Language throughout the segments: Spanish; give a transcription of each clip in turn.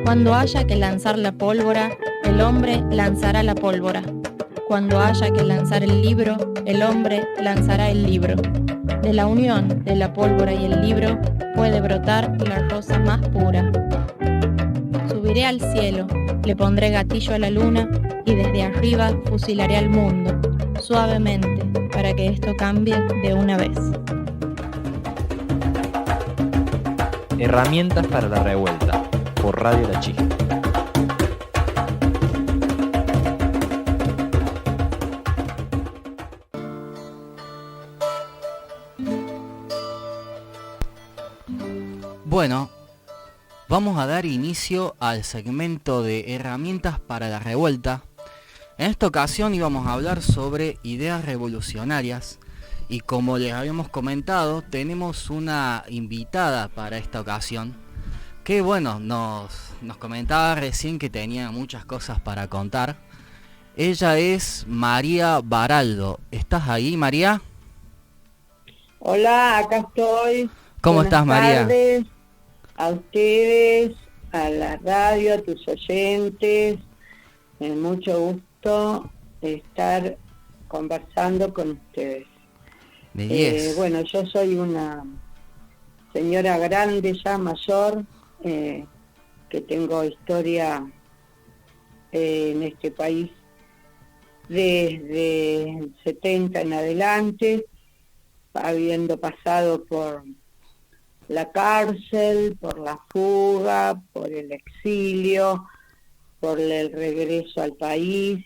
Cuando haya que lanzar la pólvora, el hombre lanzará la pólvora. Cuando haya que lanzar el libro, el hombre lanzará el libro. De la unión de la pólvora y el libro puede brotar la rosa más pura. Subiré al cielo, le pondré gatillo a la luna y desde arriba fusilaré al mundo, suavemente, para que esto cambie de una vez. Herramientas para la revuelta, por Radio La Chispa. Bueno, vamos a dar inicio al segmento de herramientas para la revuelta. En esta ocasión íbamos a hablar sobre ideas revolucionarias y como les habíamos comentado, tenemos una invitada para esta ocasión que bueno, nos comentaba recién que tenía muchas cosas para contar. Ella es María Baraldo. ¿Estás ahí, María? Hola, acá estoy. ¿Cómo estás, María? Buenas tardes a ustedes, a la radio, a tus oyentes. Mucho gusto estar conversando con ustedes. De 10. Bueno, yo soy una señora grande ya, mayor, que tengo historia en este país desde el 70 en adelante, habiendo pasado por la cárcel, por la fuga, por el exilio, por el regreso al país,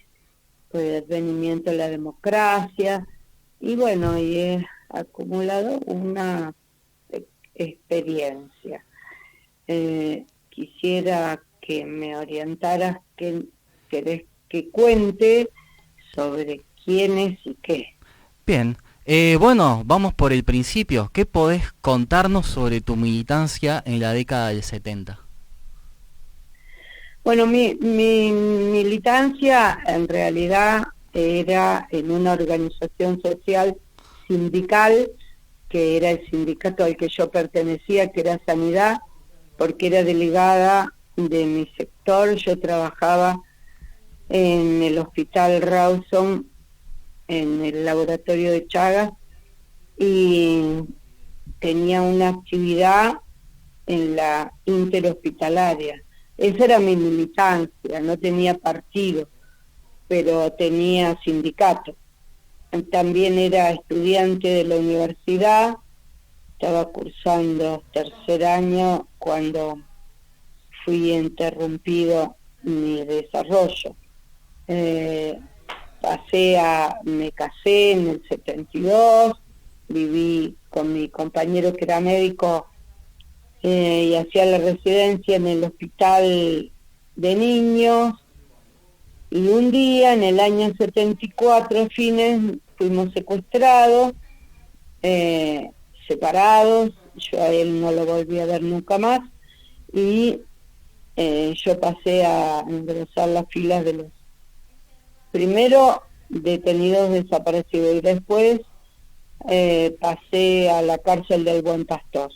por el advenimiento de la democracia, y bueno, y he acumulado una experiencia. Quisiera que me orientaras, querés que cuente sobre quién es y qué. Bien. Bueno, vamos por el principio. ¿Qué podés contarnos sobre tu militancia en la década del 70? Bueno, mi militancia en realidad era en una organización social sindical, que era el sindicato al que yo pertenecía, que era Sanidad, porque era delegada de mi sector. Yo trabajaba en el Hospital Rawson, en el laboratorio de Chagas, y tenía una actividad en la interhospitalaria. Esa era mi militancia, no tenía partido, pero tenía sindicato. También era estudiante de la universidad, estaba cursando tercer año cuando fui interrumpido mi desarrollo. Me casé en el 72, viví con mi compañero que era médico y hacía la residencia en el hospital de niños, y un día en el año 74, fines, fuimos secuestrados, separados. Yo a él no lo volví a ver nunca más, y yo pasé a ingresar las filas de los primero detenidos desaparecidos, y después pasé a la cárcel del Buen Pastor.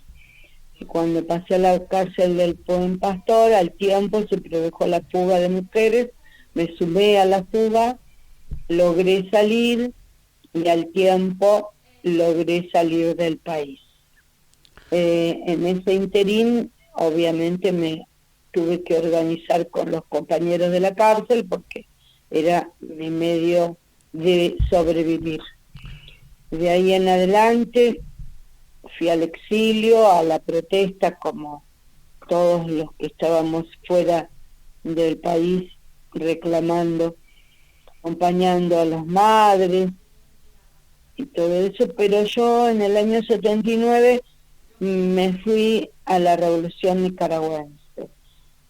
Y cuando pasé a la cárcel del Buen Pastor, al tiempo se produjo la fuga de mujeres, me sumé a la fuga, logré salir, y al tiempo logré salir del país. En ese interín, obviamente, me tuve que organizar con los compañeros de la cárcel, porque era mi medio de sobrevivir. De ahí en adelante fui al exilio, a la protesta, como todos los que estábamos fuera del país, reclamando, acompañando a las madres y todo eso. Pero yo en el año 79 me fui a la Revolución Nicaragüense.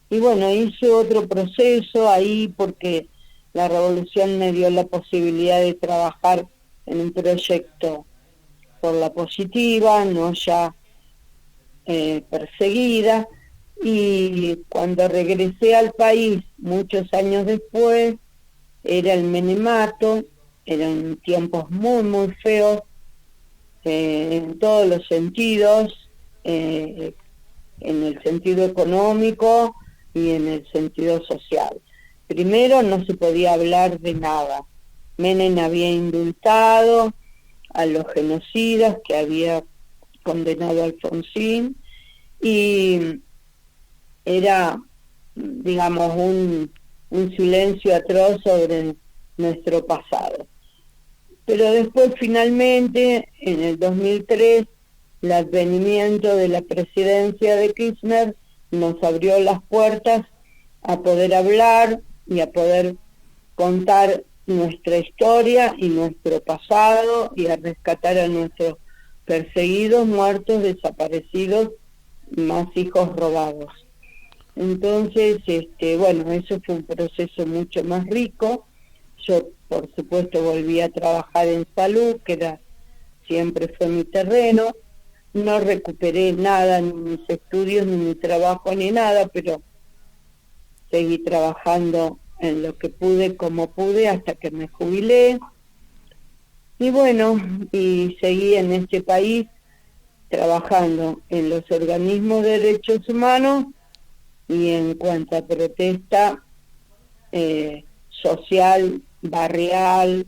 Y bueno, hice otro proceso ahí, porque la revolución me dio la posibilidad de trabajar en un proyecto por la positiva, no ya perseguida. Y cuando regresé al país, muchos años después, era el menemato, eran tiempos muy, muy feos, en todos los sentidos, en el sentido económico y en el sentido social. Primero, no se podía hablar de nada. Menem había indultado a los genocidas que había condenado a Alfonsín, y era, digamos, un silencio atroz sobre nuestro pasado. Pero después, finalmente, en el 2003, el advenimiento de la presidencia de Kirchner nos abrió las puertas a poder hablar y a poder contar nuestra historia y nuestro pasado, y a rescatar a nuestros perseguidos, muertos, desaparecidos, más hijos robados. Entonces, bueno, eso fue un proceso mucho más rico. Yo, por supuesto, volví a trabajar en salud, que siempre fue mi terreno. No recuperé nada, ni mis estudios, ni mi trabajo, ni nada, pero seguí trabajando en lo que pude, como pude, hasta que me jubilé. Y bueno, y seguí en este país trabajando en los organismos de derechos humanos y en cuanto a protesta social, barrial,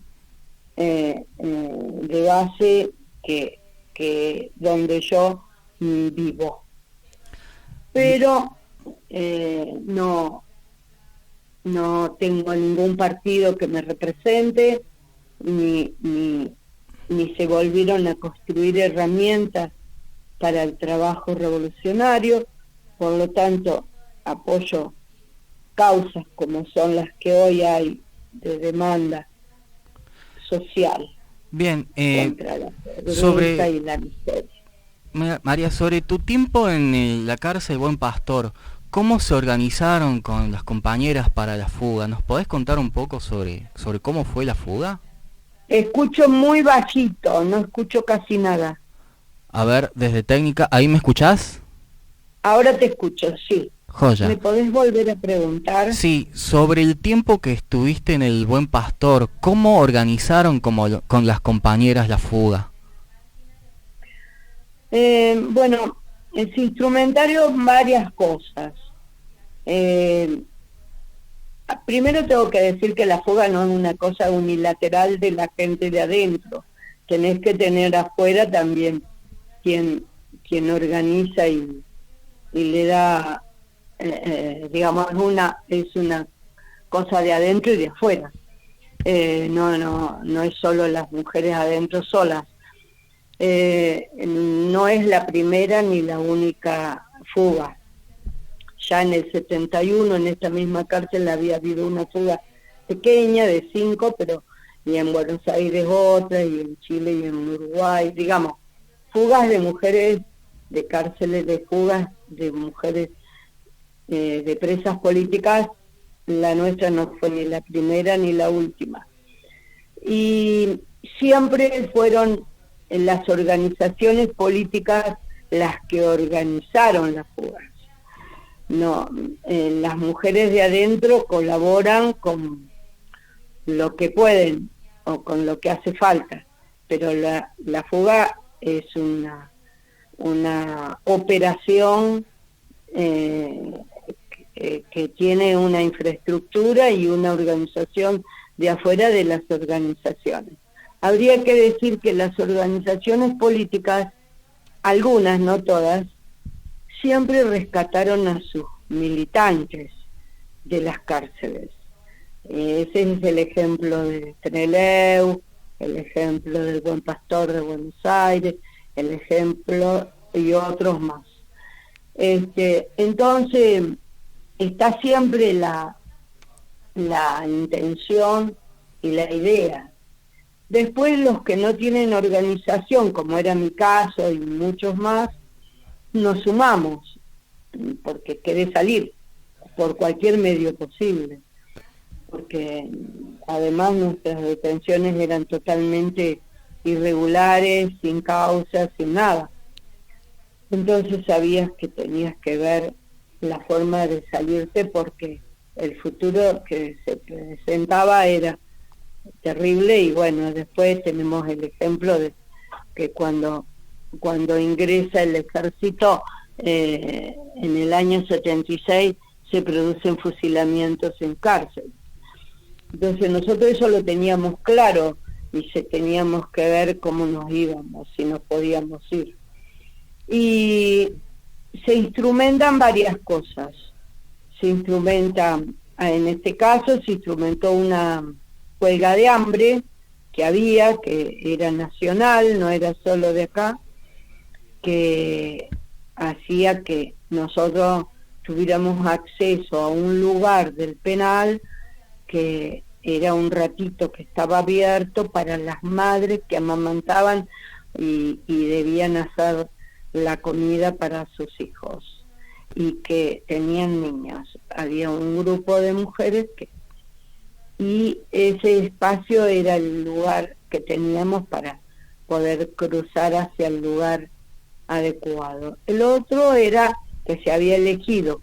de base, que donde yo vivo. Pero no tengo ningún partido que me represente, ni se volvieron a construir herramientas para el trabajo revolucionario. Por lo tanto, apoyo causas como son las que hoy hay de demanda social. Bien, contra la pobreza y la miseria. María, sobre tu tiempo en la cárcel Buen Pastor, ¿cómo se organizaron con las compañeras para la fuga? ¿Nos podés contar un poco sobre cómo fue la fuga? Escucho muy bajito, no escucho casi nada. A ver, desde técnica, ¿ahí me escuchás? Ahora te escucho, sí. Joya. ¿Me podés volver a preguntar? Sí, sobre el tiempo que estuviste en el Buen Pastor, ¿cómo organizaron con las compañeras la fuga? Bueno, es instrumentario varias cosas. Primero tengo que decir que la fuga no es una cosa unilateral de la gente de adentro. Tenés que tener afuera también quien organiza y le da, digamos, es una cosa de adentro y de afuera. No es solo las mujeres adentro solas. No es la primera ni la única fuga. Ya en el 71, en esta misma cárcel, había habido una fuga pequeña de 5, pero y en Buenos Aires otra, y en Chile y en Uruguay, digamos, fugas de mujeres, de cárceles, de fugas de mujeres, de presas políticas. La nuestra no fue ni la primera ni la última. Y siempre fueron las organizaciones políticas las que organizaron las fugas. No, las mujeres de adentro colaboran con lo que pueden o con lo que hace falta, pero la fuga es una operación que tiene una infraestructura y una organización de afuera de las organizaciones. Habría que decir que las organizaciones políticas, algunas, no todas, siempre rescataron a sus militantes de las cárceles. Ese es el ejemplo de Trelew, el ejemplo del Buen Pastor de Buenos Aires, el ejemplo y otros más. Entonces, está siempre la intención y la idea. Después, los que no tienen organización, como era mi caso y muchos más, nos sumamos, porque querés salir por cualquier medio posible, porque además nuestras detenciones eran totalmente irregulares, sin causa, sin nada. Entonces sabías que tenías que ver la forma de salirte, porque el futuro que se presentaba era terrible. Y bueno, después tenemos el ejemplo de que cuando ingresa el ejército en el año 76, se producen fusilamientos en cárcel. Entonces nosotros eso lo teníamos claro y teníamos que ver cómo nos íbamos, si nos podíamos ir. Y se instrumentan varias cosas. Se instrumenta, en este caso se instrumentó una huelga de hambre que había, que era nacional, no era solo de acá, que hacía que nosotros tuviéramos acceso a un lugar del penal que era un ratito que estaba abierto para las madres que amamantaban y debían hacer la comida para sus hijos y que tenían niños. Había un grupo de mujeres y ese espacio era el lugar que teníamos para poder cruzar hacia el lugar adecuado. El otro era que se había elegido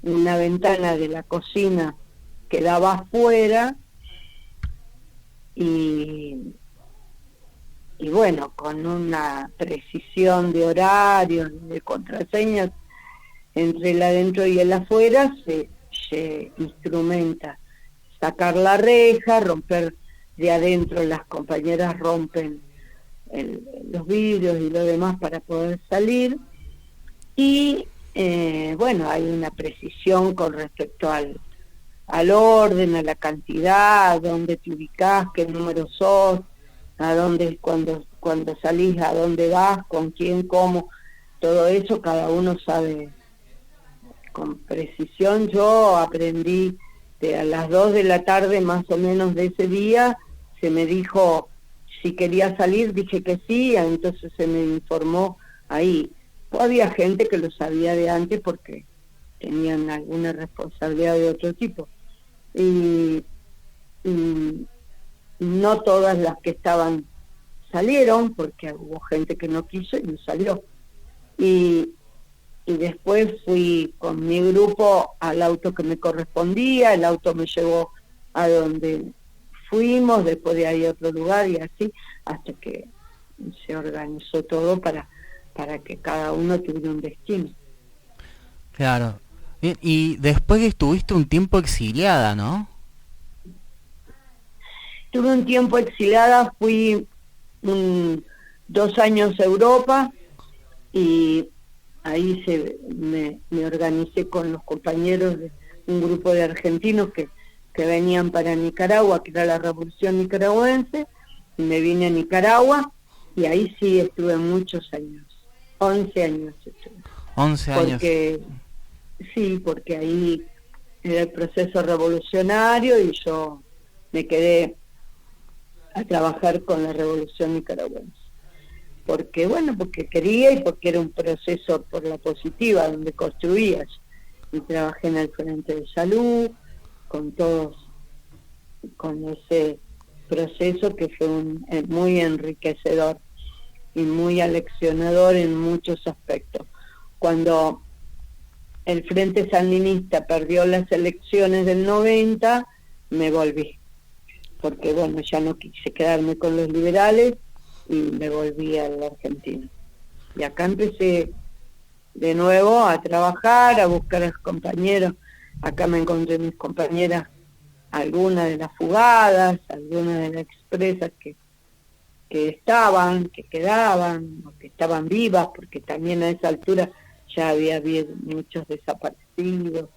una ventana de la cocina que daba afuera y bueno, con una precisión de horarios, de contraseñas, entre el adentro y el afuera se instrumenta sacar la reja, romper de adentro, las compañeras rompen los vidrios y lo demás para poder salir, y bueno, hay una precisión con respecto al orden, a la cantidad, dónde te ubicás, qué número sos, a dónde, cuando salís, a dónde vas, con quién, cómo, todo eso cada uno sabe con precisión. Yo aprendí a las 2 de la tarde más o menos de ese día, se me dijo si quería salir, dije que sí, entonces se me informó ahí. Había gente que lo sabía de antes porque tenían alguna responsabilidad de otro tipo. Y no todas las que estaban salieron, porque hubo gente que no quiso y no salió. Y después fui con mi grupo al auto que me correspondía, el auto me llevó a donde fuimos, después de ahí a otro lugar y así, hasta que se organizó todo para que cada uno tuviera un destino. Claro. Bien, y después estuviste un tiempo exiliada, ¿no? Tuve un tiempo exiliada, fui 2 años a Europa y ahí me organicé con los compañeros de un grupo de argentinos que venían para Nicaragua, que era la Revolución Nicaragüense, y me vine a Nicaragua y ahí sí estuve muchos años, 11 años estuve. 11 años. Porque ahí era el proceso revolucionario y yo me quedé a trabajar con la Revolución Nicaragüense. Porque quería y porque era un proceso por la positiva, donde construías. Y trabajé en el Frente de Salud, con todos, con ese proceso que fue muy enriquecedor y muy aleccionador en muchos aspectos. Cuando el Frente Sandinista perdió las elecciones del 90, me volví, porque ya no quise quedarme con los liberales y me volví a la Argentina. Y acá empecé de nuevo a trabajar, a buscar a los compañeros. Acá me encontré mis compañeras, algunas de las fugadas, algunas de las expresas que estaban, que quedaban, o que estaban vivas, porque también a esa altura ya había habido muchos desaparecidos,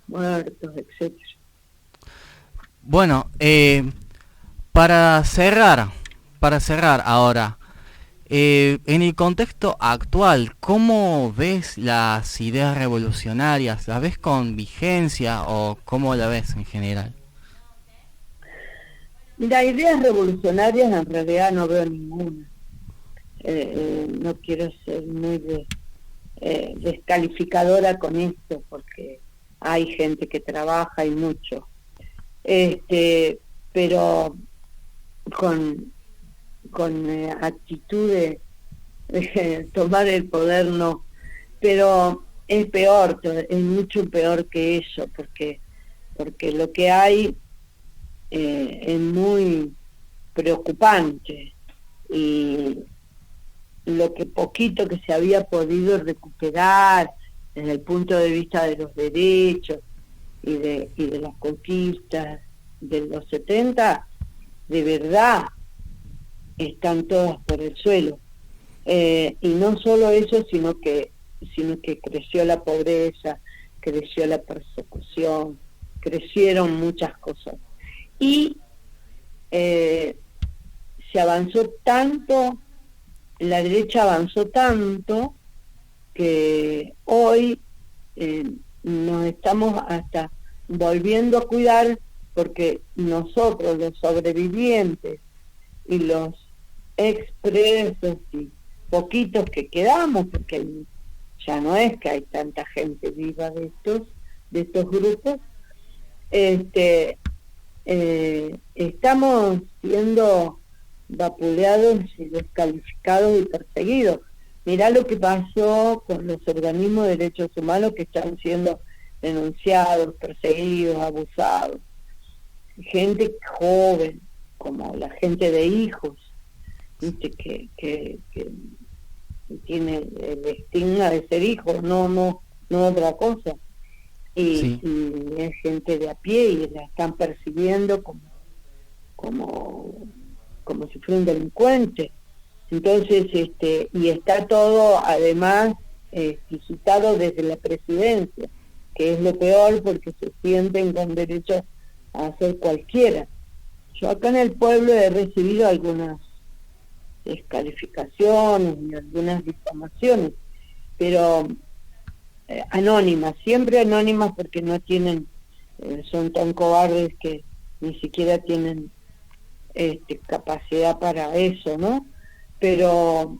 muertos, etcétera. Bueno, para cerrar ahora, en el contexto actual, ¿cómo ves las ideas revolucionarias? ¿Las ves con vigencia o cómo la ves en general? Mira, ideas revolucionarias en realidad no veo ninguna. No quiero ser muy descalificadora con esto, porque hay gente que trabaja y mucho. Pero con actitud de tomar el poder no, pero es peor, es mucho peor que eso, porque lo que hay es muy preocupante, y lo que poquito que se había podido recuperar desde el punto de vista de los derechos, y de las conquistas de los 70, de verdad están todas por el suelo. Y no solo eso, sino que creció la pobreza, creció la persecución, crecieron muchas cosas. Y se avanzó tanto, la derecha avanzó tanto, que hoy nos estamos hasta volviendo a cuidar, porque nosotros, los sobrevivientes y los expresos y poquitos que quedamos, porque ya no es que hay tanta gente viva de estos grupos, estamos siendo vapuleados y descalificados y perseguidos. Mirá lo que pasó con los organismos de derechos humanos que están siendo denunciados, perseguidos, abusados. Gente joven, como la gente de hijos, ¿viste? Que tiene el estigma de ser hijo, no otra cosa. Y es gente de a pie y la están percibiendo como si fuera un delincuente. Entonces, y está todo además citado desde la presidencia, que es lo peor, porque se sienten con derecho a hacer cualquiera. Yo acá en el pueblo he recibido algunas descalificaciones y algunas difamaciones, pero anónimas, siempre anónimas, porque no tienen, son tan cobardes que ni siquiera tienen capacidad para eso, ¿no? Pero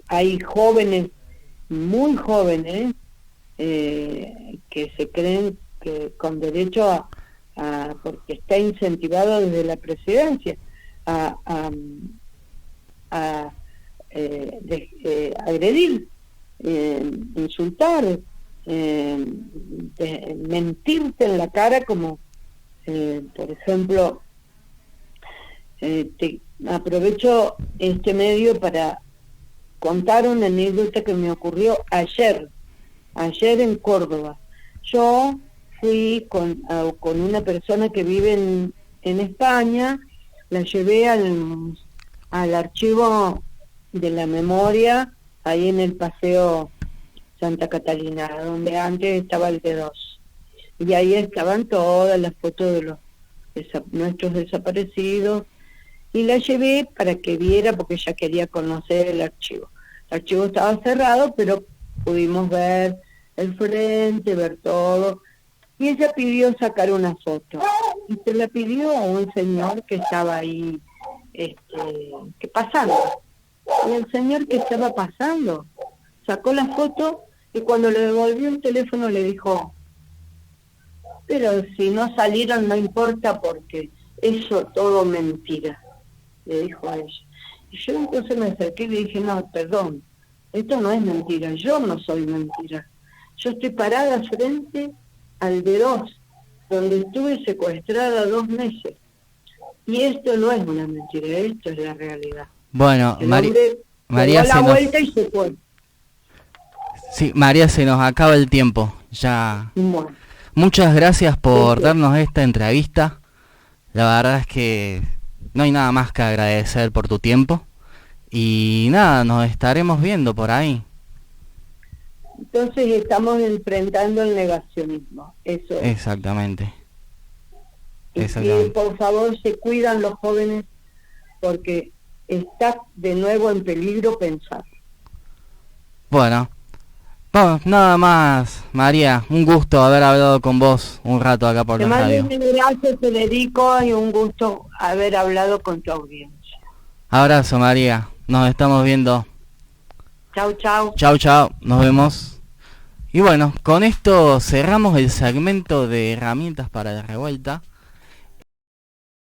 hay jóvenes, muy jóvenes, que se creen que con derecho porque está incentivado desde la presidencia a agredir, insultar, mentirte en la cara, como por ejemplo, aprovecho este medio para contar una anécdota que me ocurrió ayer en Córdoba. Yo fui con una persona que vive en España, la llevé al archivo de la memoria, ahí en el Paseo Santa Catalina, donde antes estaba el D2. Y ahí estaban todas las fotos de nuestros desaparecidos, y la llevé para que viera, porque ella quería conocer el archivo. El archivo estaba cerrado, pero pudimos ver el frente, ver todo, y ella pidió sacar una foto, y se la pidió a un señor que estaba ahí, que pasando, y el señor que estaba pasando sacó la foto, y cuando le devolvió el teléfono le dijo: pero si no salieron no importa, porque eso todo mentira, le dijo a ella. Y yo entonces me acerqué y le dije: no, perdón, esto no es mentira, yo no soy mentira. Yo estoy parada frente al D2, donde estuve secuestrada 2 meses. Y esto no es una mentira, esto es la realidad. Bueno, María, dio la vuelta y se fue. Sí, María, se nos acaba el tiempo. Ya. Bueno. Muchas gracias por darnos esta entrevista. La verdad es que no hay nada más que agradecer por tu tiempo. Y nada, nos estaremos viendo por ahí. Entonces estamos enfrentando el negacionismo, eso es. Exactamente. Y por favor se cuidan los jóvenes, porque está de nuevo en peligro pensar. Bueno, vamos, nada más, María, un gusto haber hablado con vos un rato acá por la radio. Gracias, Federico, y un gusto haber hablado con tu audiencia. Abrazo, María, nos estamos viendo. Chau, chau. Chau, chau, nos vemos. Y bueno, con esto cerramos el segmento de herramientas para la revuelta.